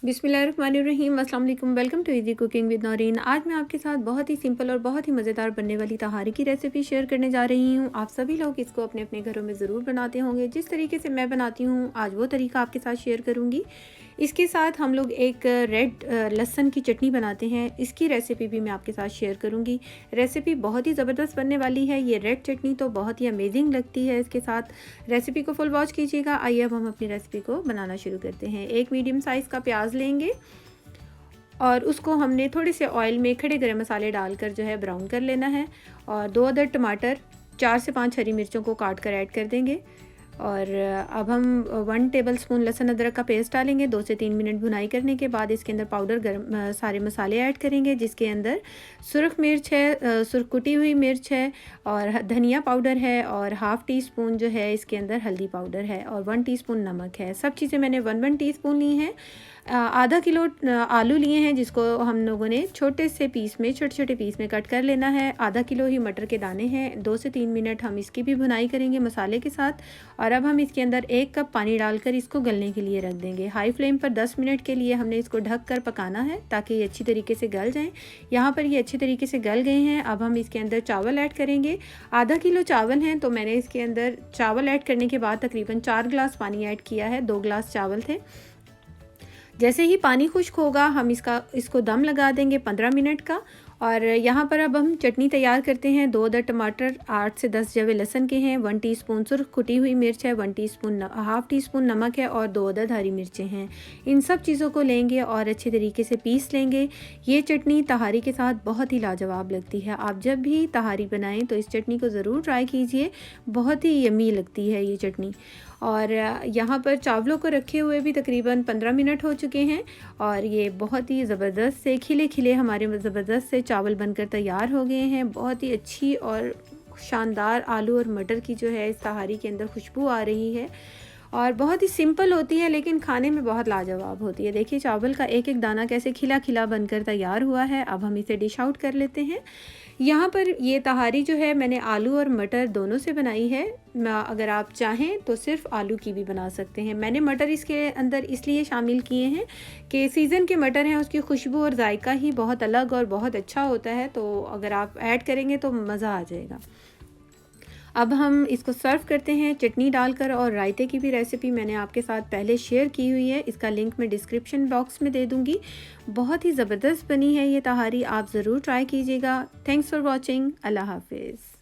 बिस्मिल्लाहिर्रहमानिर्रहीम, अस्सलाम वालेकुम। Welcome to Easy Cooking with Naureen. आज मैं आपके साथ बहुत ही सिंपल और बहुत ही मज़ेदार बनने वाली तहारी की रेसिपी शेयर करने जा रही हूँ। आप सभी लोग इसको अपने अपने घरों में ज़रूर बनाते होंगे। जिस तरीके से मैं बनाती हूँ आज वो तरीका आपके साथ शेयर करूँगी। इसके साथ हम लोग एक रेड लहसुन की चटनी बनाते हैं, इसकी रेसिपी भी मैं आपके साथ शेयर करूँगी। रेसिपी बहुत ही ज़बरदस्त बनने वाली है। ये रेड चटनी तो बहुत ही अमेजिंग लगती है। इसके साथ रेसिपी को फुल वॉच कीजिएगा। आइए अब हम अपनी रेसिपी को बनाना शुरू करते हैं। एक मीडियम साइज़ का प्याज लेंगे और उसको हमने थोड़े से ऑयल में खड़े गरम मसाले डालकर जो है ब्राउन कर लेना है। और 2 अदद टमाटर, 4 से 5 हरी मिर्चों को काट कर ऐड कर देंगे। और अब हम 1 टेबलस्पून लहसुन अदरक का पेस्ट डालेंगे। 2 से 3 मिनट भुनाई करने के बाद इसके अंदर पाउडर गरम सारे मसाले ऐड करेंगे, जिसके अंदर सुरख मिर्च है, सुरख कुटी हुई मिर्च है और धनिया पाउडर है और हाफ़ टी स्पून जो है इसके अंदर हल्दी पाउडर है और 1 टीस्पून नमक है। सब चीज़ें मैंने 1 टीस्पून ली हैं। आधा किलो आलू लिए हैं, जिसको हम लोगों ने छोटे छोटे पीस में कट कर लेना है। आधा किलो ही मटर के दाने हैं। 2 से 3 मिनट हम इसकी भी भुनाई करेंगे मसाले के साथ। और अब हम इसके अंदर 1 कप पानी डालकर इसको गलने के लिए रख देंगे। हाई फ्लेम पर 10 मिनट के लिए हमने इसको ढक कर पकाना है ताकि ये अच्छी तरीके से गल जाएं। यहाँ पर ये अच्छी तरीके से गल गए हैं। अब हम इसके अंदर चावल ऐड करेंगे। आधा किलो चावल हैं तो मैंने इसके अंदर चावल ऐड करने के बाद तकरीबन 4 गिलास पानी ऐड किया है। 2 गिलास चावल थे। जैसे ही पानी खुश्क होगा हम इसको दम लगा देंगे 15 मिनट का। और यहाँ पर अब हम चटनी तैयार करते हैं। 2 अदद टमाटर, 8 से 10 जवे लहसुन के हैं, 1 टीस्पून सुर्ख कुटी हुई मिर्च है, 1 टीस्पून हाफ़ टी स्पून नमक है और 2 अदद हरी मिर्चें हैं। इन सब चीज़ों को लेंगे और अच्छे तरीके से पीस लेंगे। ये चटनी तहारी के साथ बहुत ही लाजवाब लगती है। आप जब भी तहारी बनाएं तो इस चटनी को ज़रूर ट्राई कीजिए, बहुत ही यम्मी लगती है ये चटनी। और यहाँ पर चावलों को रखे हुए भी तकरीबन 15 मिनट हो चुके हैं और ये बहुत ही ज़बरदस्त से खिले खिले हमारे ज़बरदस्त से चावल बनकर तैयार हो गए हैं। बहुत ही अच्छी और शानदार आलू और मटर की जो है इस तहारी के अंदर खुशबू आ रही है और बहुत ही सिंपल होती है लेकिन खाने में बहुत लाजवाब होती है। देखिए चावल का एक एक दाना कैसे खिला खिला बनकर तैयार हुआ है। अब हम इसे डिश आउट कर लेते हैं। यहाँ पर ये तहारी जो है मैंने आलू और मटर दोनों से बनाई है। अगर आप चाहें तो सिर्फ आलू की भी बना सकते हैं। मैंने मटर इसके अंदर इसलिए शामिल किए हैं कि सीज़न के मटर हैं, उसकी खुशबू और जायका ही बहुत अलग और बहुत अच्छा होता है, तो अगर आप ऐड करेंगे तो मज़ा आ जाएगा। अब हम इसको सर्व करते हैं चटनी डालकर। और रायते की भी रेसिपी मैंने आपके साथ पहले शेयर की हुई है, इसका लिंक मैं डिस्क्रिप्शन बॉक्स में दे दूँगी। बहुत ही ज़बरदस्त बनी है ये तहारी, आप ज़रूर ट्राई कीजिएगा। Thanks for watching. अल्लाह हाफिज़।